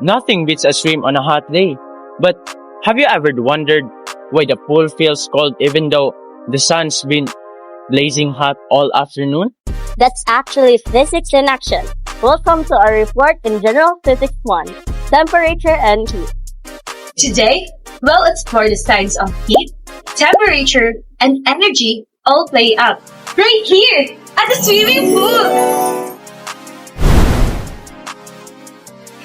Nothing beats a swim on a hot day. But have you ever wondered why the pool feels cold even though the sun's been blazing hot all afternoon? That's actually physics in action. Welcome to our report in General Physics 1, Temperature and Heat. Today, we'll explore the science of heat, temperature, and energy all play out right here at the swimming pool.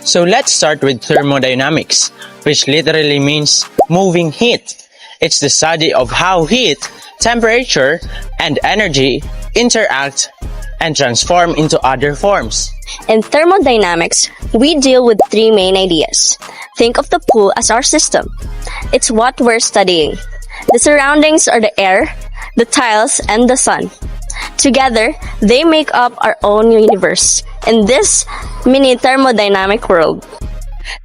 So let's start with thermodynamics, which literally means moving heat. It's the study of how heat, temperature, and energy interact and transform into other forms. In thermodynamics, we deal with three main ideas. Think of the pool as our system. It's what we're studying. The surroundings are the air, the tiles, and the sun. Together, they make up our own universe in this mini thermodynamic world.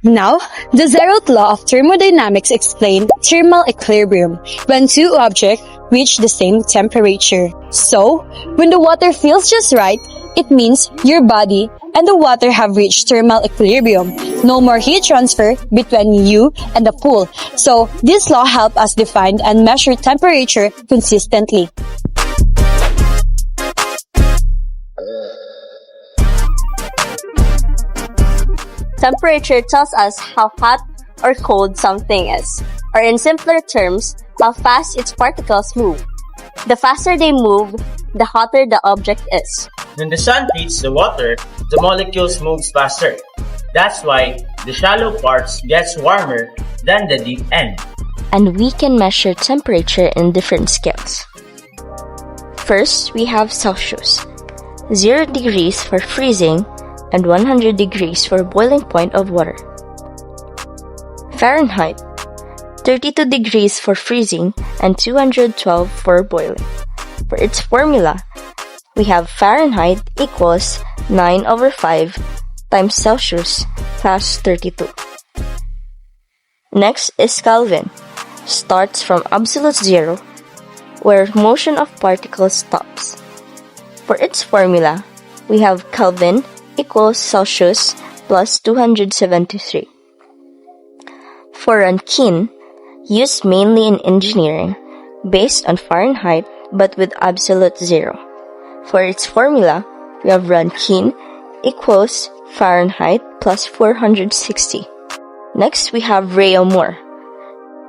Now, the zeroth law of thermodynamics explains thermal equilibrium when two objects reach the same temperature. So, when the water feels just right, it means your body and the water have reached thermal equilibrium. No more heat transfer between you and the pool. So, this law helps us define and measure temperature consistently. Temperature tells us how hot or cold something is, or in simpler terms, how fast its particles move. The faster they move, the hotter the object is. When the sun heats the water, the molecules move faster. That's why the shallow parts gets warmer than the deep end. And we can measure temperature in different scales. First, we have Celsius, 0 degrees for freezing and 100 degrees for boiling point of water. Fahrenheit, 32 degrees for freezing and 212 for boiling. For its formula, we have Fahrenheit equals 9/5 times Celsius plus 32. Next is Kelvin. Starts from absolute zero, where motion of particles stops. For its formula, we have Kelvin equals Celsius plus 273. For Rankine, used mainly in engineering, based on Fahrenheit but with absolute zero. For its formula, we have Rankine equals Fahrenheit plus 460. Next, we have Réaumur,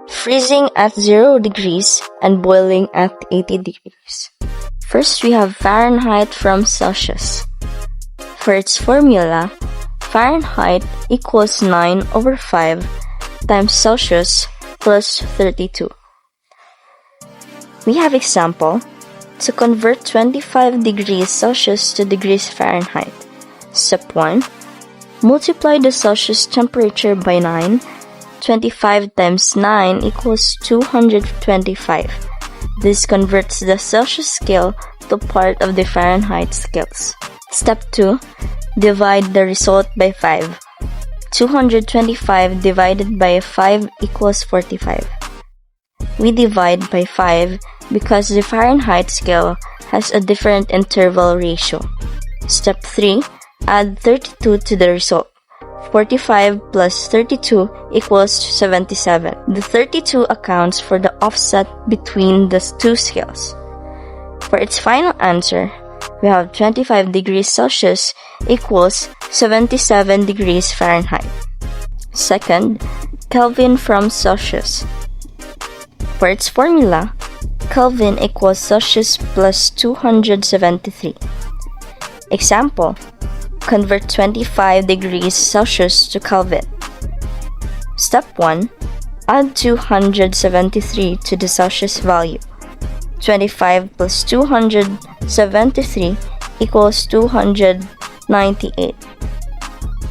freezing at 0 degrees and boiling at 80 degrees. First, we have Fahrenheit from Celsius. For its formula, Fahrenheit equals 9/5 times Celsius plus 32. We have example to convert 25 degrees Celsius to degrees Fahrenheit. Step 1. Multiply the Celsius temperature by 9. 25 times 9 equals 225. This converts the Celsius scale to part of the Fahrenheit scales. Step 2. Divide the result by 5. 225 divided by 5 equals 45. We divide by 5 because the Fahrenheit scale has a different interval ratio. Step 3. Add 32 to the result. 45 plus 32 equals 77. The 32 accounts for the offset between the two scales. For its final answer, we have 25 degrees Celsius equals 77 degrees Fahrenheit. Second, Kelvin from Celsius. For its formula, Kelvin equals Celsius plus 273. Example, convert 25 degrees Celsius to Kelvin. Step 1. Add 273 to the Celsius value. 25 plus 273 equals 298.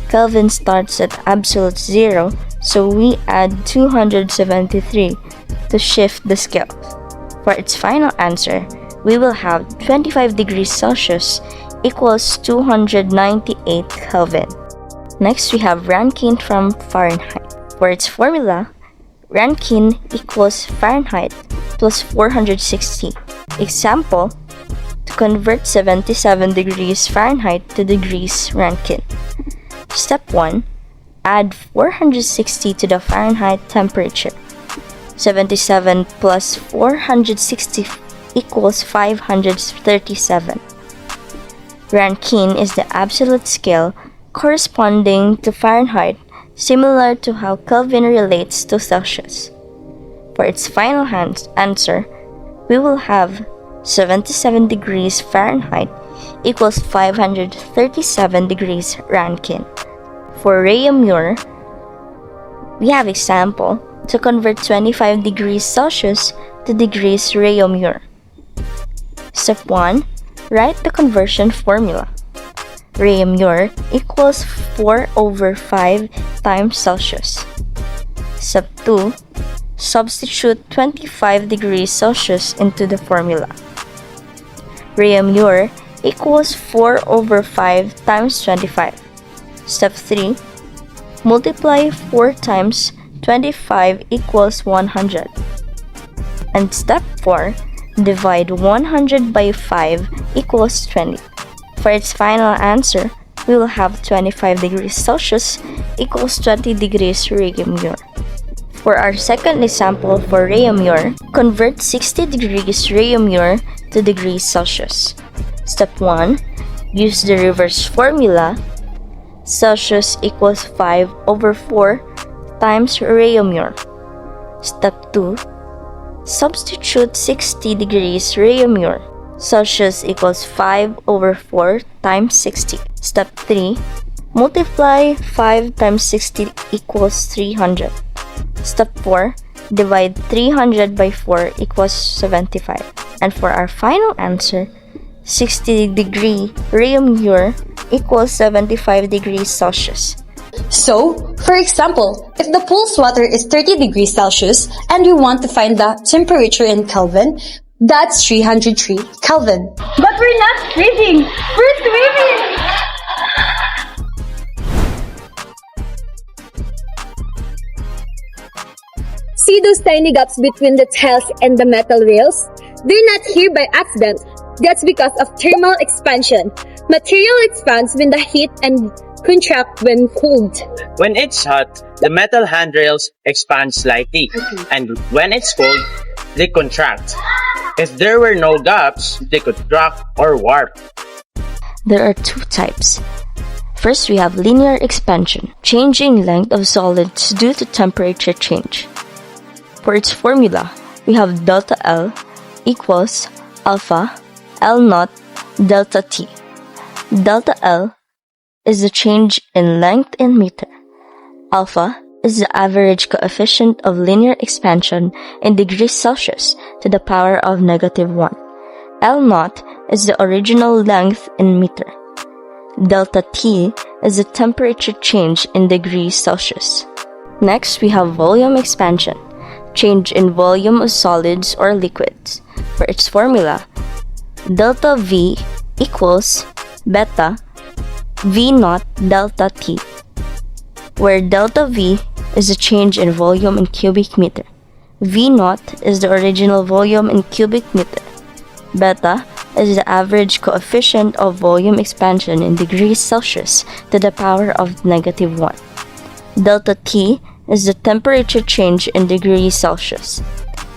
Kelvin starts at absolute zero, so we add 273 to shift the scale. For its final answer, we will have 25 degrees Celsius equals 298 Kelvin. Next, we have Rankine from Fahrenheit. For its formula, Rankine equals Fahrenheit plus 460. Example, to convert 77 degrees Fahrenheit to degrees Rankine. Step 1. Add 460 to the Fahrenheit temperature. 77 plus 460 equals 537. Rankine is the absolute scale corresponding to Fahrenheit, similar to how Kelvin relates to Celsius. For its final answer, we will have 77 degrees Fahrenheit equals 537 degrees Rankine. For Réaumur, we have example to convert 25 degrees Celsius to degrees Réaumur. Step 1. Write the conversion formula. Réaumur equals 4/5 times Celsius. Step 2. Substitute 25 degrees Celsius into the formula. Réaumur equals 4/5 times 25. Step 3. Multiply 4 times 25 equals 100. And step 4. Divide 100 by 5 equals 20. For its final answer, we will have 25 degrees Celsius equals 20 degrees Réaumur. For our second example for Réaumur, convert 60 degrees Réaumur to degrees Celsius. Step 1. Use the reverse formula. Celsius equals 5/4 times Réaumur. Step 2. Substitute 60 degrees Réaumur. Celsius equals 5/4 times 60. Step 3. Multiply 5 times 60 equals 300. Step 4. Divide 300 by 4 equals 75. And for our final answer, 60 degree Réaumur equals 75 degrees Celsius. So, for example, if the pool's water is 30 degrees Celsius and we want to find the temperature in Kelvin, that's 303 Kelvin. But we're not freezing! We're swimming! See those tiny gaps between the tiles and the metal rails? They're not here by accident. That's because of thermal expansion. Material expands when the heat and contract when cooled. When it's hot, the metal handrails expand slightly, and when it's cold, they contract. If there were no gaps, they could crack or warp. There are two types. First, we have linear expansion, changing length of solids due to temperature change. For its formula, we have delta L equals alpha L naught delta T. Delta L is the change in length in meter. Alpha is the average coefficient of linear expansion in degrees Celsius to the power of -1. L naught is the original length in meter. Delta T is the temperature change in degrees Celsius. Next, we have volume expansion, change in volume of solids or liquids. For its formula, delta V equals beta V naught delta T, where delta V is the change in volume in cubic meter. V naught is the original volume in cubic meter. Beta is the average coefficient of volume expansion in degrees Celsius to the power of -1. Delta T is the temperature change in degrees Celsius.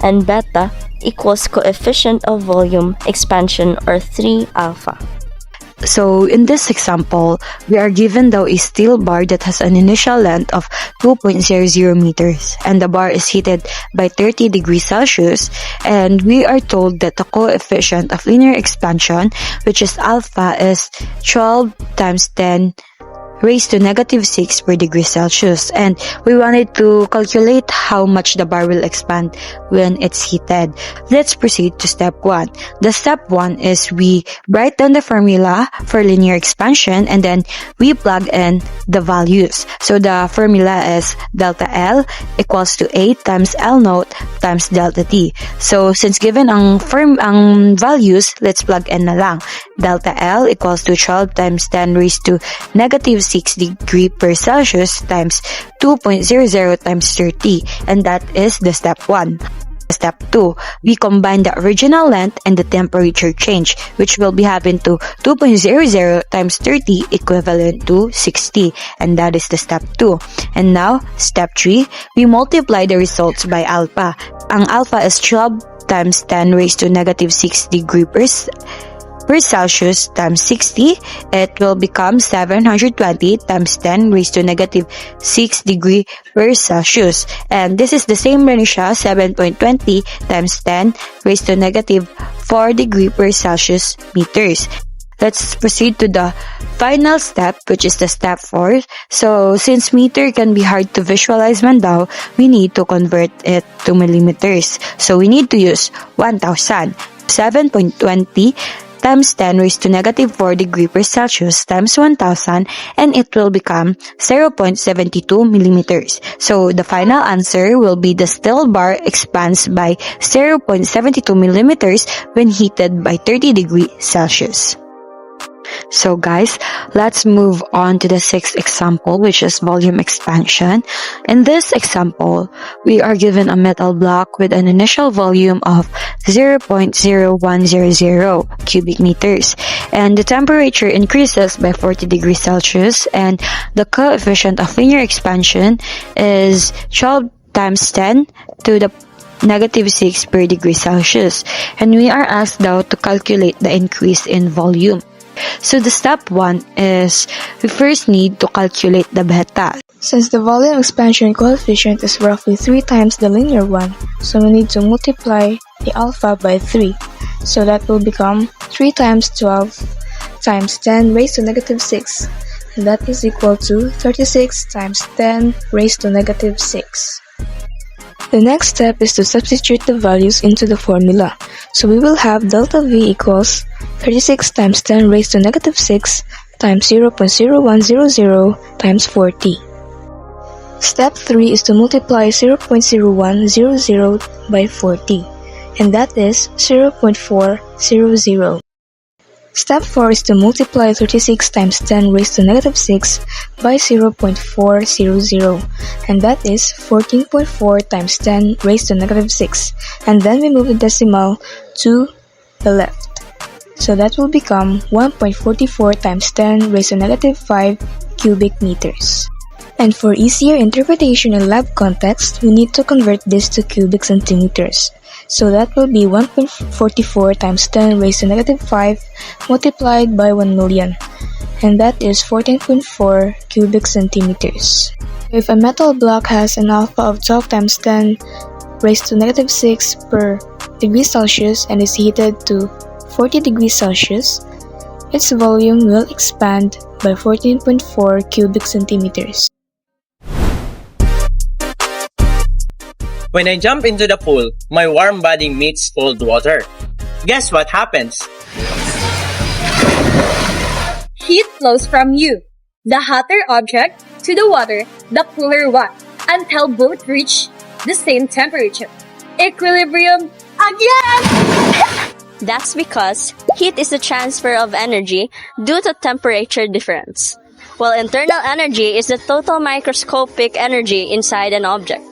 And beta equals coefficient of volume expansion, or 3 alpha. So in this example, we are given though a steel bar that has an initial length of 2.00 meters and the bar is heated by 30 degrees Celsius, and we are told that the coefficient of linear expansion, which is alpha, is 12 times 10 raised to -6 per degree Celsius, and we wanted to calculate how much the bar will expand when it's heated. Let's proceed to step 1. The step 1 is we write down the formula for linear expansion and then we plug in the values. So the formula is delta L equals to 8 times L naught times delta T. So since given ang values, let's plug in na lang. Delta L equals to 12 times 10 raised to -6 degree per Celsius times 2.00 times 30, and that is the step 1. Step 2, we combine the original length and the temperature change, which will be having to 2.00 times 30 equivalent to 60, and that is the step 2. And now, step 3, we multiply the results by alpha. Ang alpha is 12 times 10 raised to negative 6 degree per Celsius times 60, it will become 720 times 10 raised to negative 6 degree per Celsius. And this is the same rin siya, 7.20 times 10 raised to negative 4 degree per Celsius meters. Let's proceed to the final step, which is the step 4. So, since meter can be hard to visualize man daw, we need to convert it to millimeters. So, we need to use 1,000. 7.20 times 10 raised to negative 4 degree per Celsius times 1,000, and it will become 0.72 millimeters. So the final answer will be the steel bar expands by 0.72 millimeters when heated by 30 degrees Celsius. So guys, let's move on to the sixth example, which is volume expansion. In this example, we are given a metal block with an initial volume of 0.0100 cubic meters, and the temperature increases by 40 degrees Celsius, and the coefficient of linear expansion is 12 times 10 to the negative 6 per degree Celsius, and we are asked now to calculate the increase in volume. So the step 1 is we first need to calculate the beta. Since the volume expansion coefficient is roughly 3 times the linear one, so we need to multiply the alpha by 3. So that will become 3 times 12 times 10 raised to negative 6. And that is equal to 36 times 10 raised to negative 6. The next step is to substitute the values into the formula. So we will have delta V equals 36 times 10 raised to negative 6 times 0.0100 times 40. Step 3 is to multiply 0.0100 by 40, and that is 0.400. Step 4 is to multiply 36 times 10 raised to negative 6 by 0.400, and that is 14.4 times 10 raised to negative 6, and then we move the decimal to the left. So that will become 1.44 times 10 raised to negative 5 cubic meters. And for easier interpretation in lab context, we need to convert this to cubic centimeters. So that will be 1.44 times 10 raised to negative 5 multiplied by 1 million. And that is 14.4 cubic centimeters. If a metal block has an alpha of 12 times 10 raised to negative 6 per degree Celsius and is heated to 40 degrees Celsius, its volume will expand by 14.4 cubic centimeters. When I jump into the pool, my warm body meets cold water. Guess what happens? Heat flows from you, the hotter object, to the water, the cooler one, until both reach the same temperature. Equilibrium again! That's because heat is the transfer of energy due to temperature difference, while internal energy is the total microscopic energy inside an object.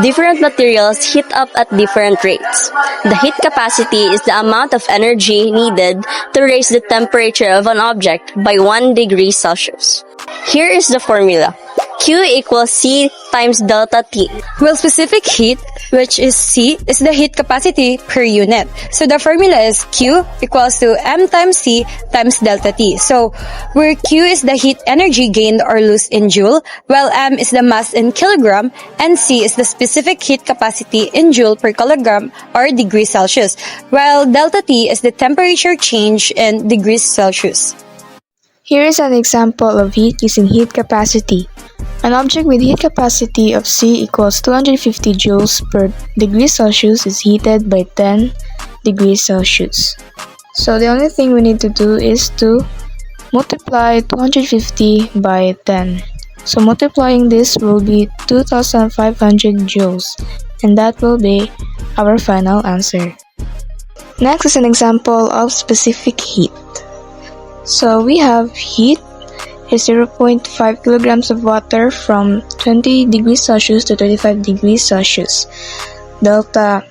Different materials heat up at different rates. The heat capacity is the amount of energy needed to raise the temperature of an object by 1 degree Celsius. Here is the formula. Q equals C times delta T. Well, specific heat, which is C, is the heat capacity per unit. So the formula is Q equals to M times C times delta T. So where Q is the heat energy gained or lost in joule, while M is the mass in kilogram, and C is the specific heat capacity in joule per kilogram or degrees Celsius, while delta T is the temperature change in degrees Celsius. Here is an example of heat using heat capacity. An object with heat capacity of C equals 250 joules per degree Celsius is heated by 10 degrees Celsius. So the only thing we need to do is to multiply 250 by 10. So multiplying this will be 2,500 joules, and that will be our final answer. Next is an example of specific heat. So we have heat, is 0.5 kilograms of water from 20 degrees Celsius to 35 degrees Celsius. Delta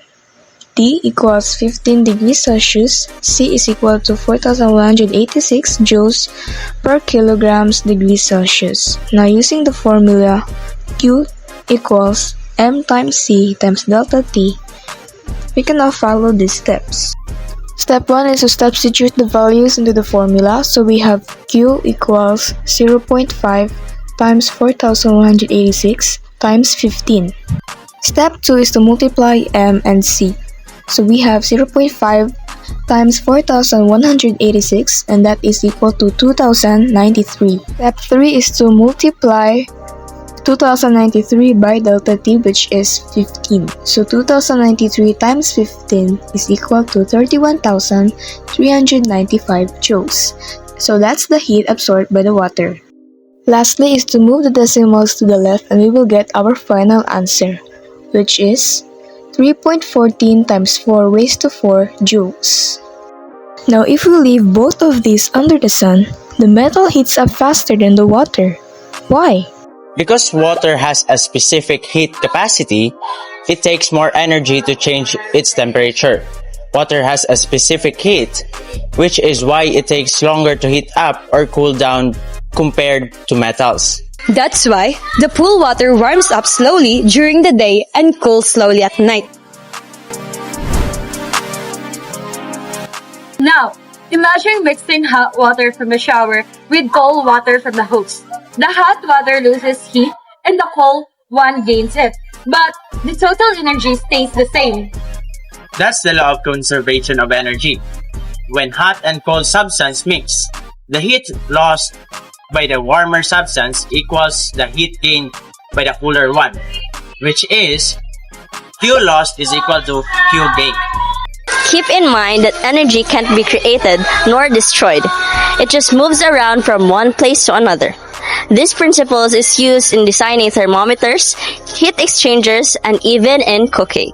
T equals 15 degrees Celsius. C is equal to 4,186 joules per kilograms degrees Celsius. Now using the formula Q equals M times C times delta T, we can now follow these steps. Step 1 is to substitute the values into the formula, so we have Q equals 0.5 times 4,186 times 15. Step 2 is to multiply M and C, so we have 0.5 times 4,186, and that is equal to 2,093. Step 3 is to multiply 2093 by delta T, which is 15. So 2093 times 15 is equal to 31,395 joules. So that's the heat absorbed by the water. Lastly is to move the decimals to the left and we will get our final answer, which is 3.14 times 4 raised to 4 joules. Now if we leave both of these under the sun, the metal heats up faster than the water. Why? Because water has a specific heat capacity, it takes more energy to change its temperature. Water has a specific heat, which is why it takes longer to heat up or cool down compared to metals. That's why the pool water warms up slowly during the day and cools slowly at night. Now, imagine mixing hot water from the shower with cold water from the hose. The hot water loses heat and the cold one gains it, but the total energy stays the same. That's the law of conservation of energy. When hot and cold substance mix, the heat lost by the warmer substance equals the heat gained by the cooler one, which is Q lost is equal to Q gained. Keep in mind that energy can't be created nor destroyed. It just moves around from one place to another. This principle is used in designing thermometers, heat exchangers, and even in cooking.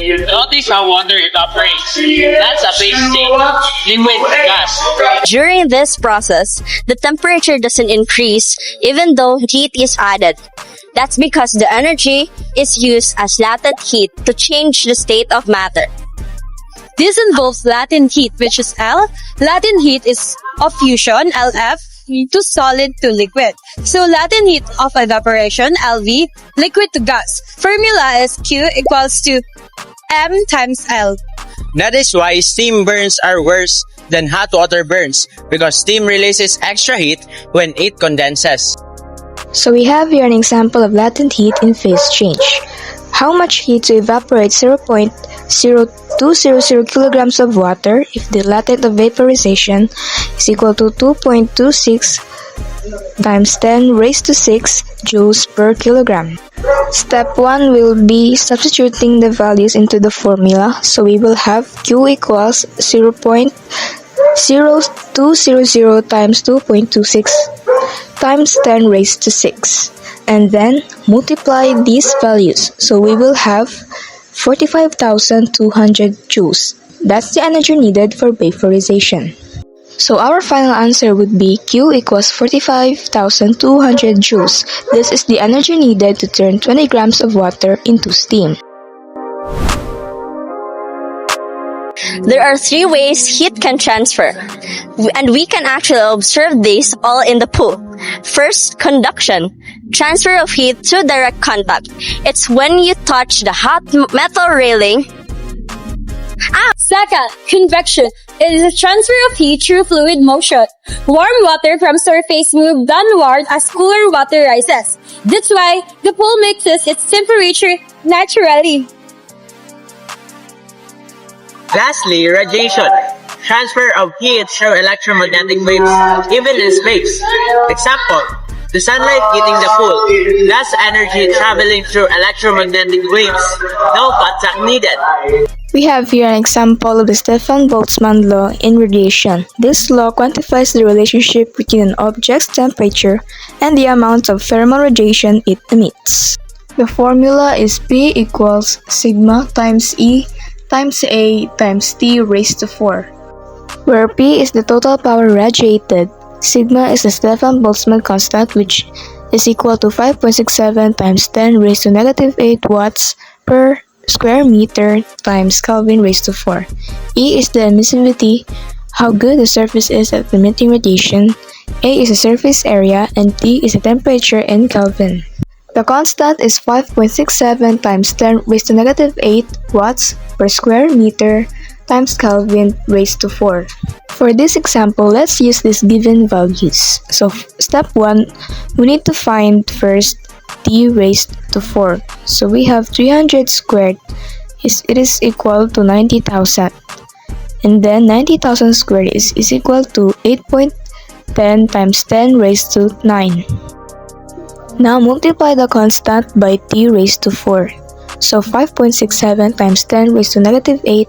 Notice how water evaporates. That's a phase change. Liquid to gas. During this process, the temperature doesn't increase even though heat is added. That's because the energy is used as latent heat to change the state of matter. This involves latent heat, which is L. Latent heat is of fusion, LF, to solid to liquid. So latent heat of evaporation, LV, liquid to gas. Formula is Q equals to M times L. That is why steam burns are worse than hot water burns, because steam releases extra heat when it condenses. So we have here an example of latent heat in phase change. How much heat to evaporate 0.0200 kilograms of water if the latent of vaporization is equal to 2.26 times 10 raised to 6 joules per kilogram. Step 1 will be substituting the values into the formula, so we will have Q equals 0.0200 times 2.26 times 10 raised to 6, and then multiply these values, so we will have 45,200 joules. That's the energy needed for vaporization. So our final answer would be Q equals 45,200 joules. This is the energy needed to turn 20 grams of water into steam. There are 3 ways heat can transfer, and we can actually observe these all in the pool. First, conduction. Transfer of heat through direct contact. It's when you touch the hot metal railing. Second, convection. It is a transfer of heat through fluid motion. Warm water from surface moves downward as cooler water rises. That's why the pool mixes its temperature naturally. Lastly, radiation. Transfer of heat through electromagnetic waves, even in space. Example, the sunlight hitting the pool. That's energy traveling through electromagnetic waves. No contact needed. We have here an example of the Stefan Boltzmann law in radiation. This law quantifies the relationship between an object's temperature and the amount of thermal radiation it emits. The formula is P equals sigma times E times A times T raised to 4, where P is the total power radiated, sigma is the Stefan-Boltzmann constant, which is equal to 5.67 times 10 raised to negative 8 watts per square meter times Kelvin raised to 4. E is the emissivity, how good the surface is at emitting radiation, A is the surface area, and T is the temperature in Kelvin. The constant is 5.67 times 10 raised to negative 8 watts per square meter times Kelvin raised to 4. For this example, let's use these given values. So step 1, we need to find first T raised to 4. So we have 300 squared, it is equal to 90,000. And then 90,000 squared is equal to 8.10 times 10 raised to 9. Now multiply the constant by T raised to 4. So 5.67 times 10 raised to negative 8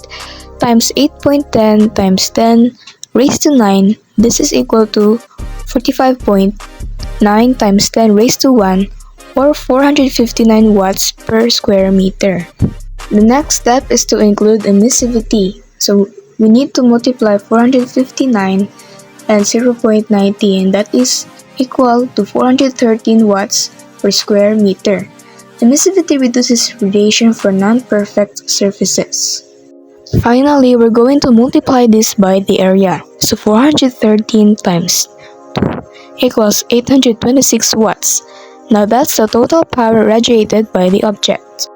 times 8.10 times 10 raised to 9. This is equal to 45.9 times 10 raised to 1, or 459 watts per square meter. The next step is to include emissivity. So we need to multiply 459 and 0.90, and that is equal to 413 watts per square meter. Emissivity reduces radiation for non-perfect surfaces. Finally, we're going to multiply this by the area. So 413 times 2 equals 826 watts. Now that's the total power radiated by the object.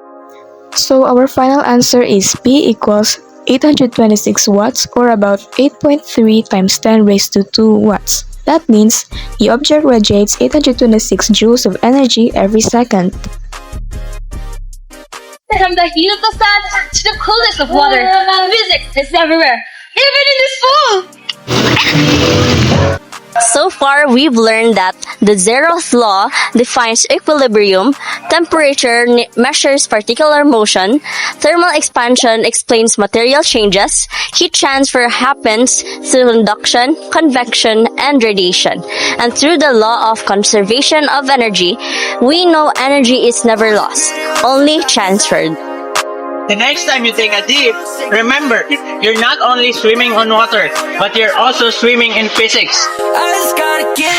So our final answer is P equals 826 watts, or about 8.3 times 10 raised to 2 watts. That means the object radiates 826 joules of energy every second. From the heat of the sun to the coolness of water, physics is everywhere, even in this pool! So far, we've learned that the zeroth law defines equilibrium, temperature measures particular motion, thermal expansion explains material changes, heat transfer happens through conduction, convection, and radiation. And through the law of conservation of energy, we know energy is never lost, only transferred. The next time you take a dip, remember, you're not only swimming on water, but you're also swimming in physics. I just gotta get